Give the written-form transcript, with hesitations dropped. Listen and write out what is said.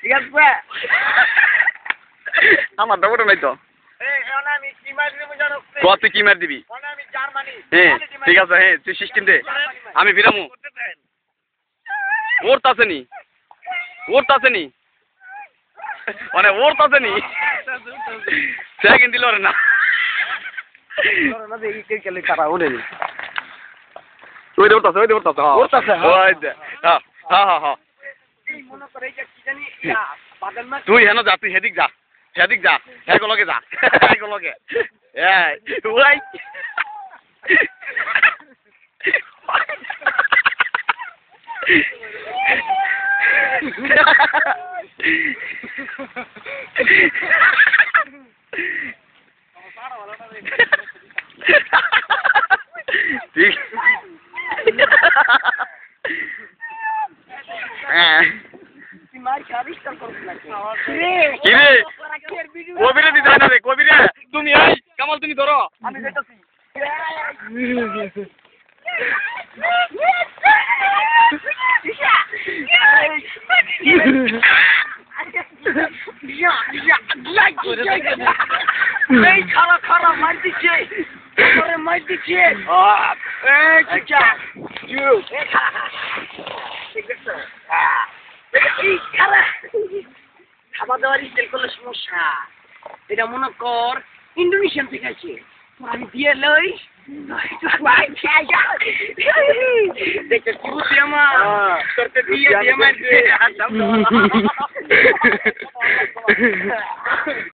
ঠিক আছে আমার দাবটা নাই তো কত কি মার দিবি হ্যাঁ ঠিক আছে হ্যাঁ তুই সিস্টেম দে আমি বিরামু ওর তাছে নি মানে ওর তাছে নি সেকেন্ড দিল রে না ওই দৌড়তাছে ওই দে হ্যাঁ হ্যাঁ হ্যাঁ তুই হেন যা তুই হেদিক যা হ্যাঁ লগে যা লগে ওই ঠিক কবিরে দিতে হয় না রে কবিরে তুমি এই কামাল তুমি ধরো আমি যেতেছি খারা মার দিচ্ছে খাবার দাবার স্টাইল করলে সমস্যা এটা মনে কর ইন্দোনেশিয়ান থেকে আছে আমি দিয়ে লই দেখে কি আমার করতে দিয়ে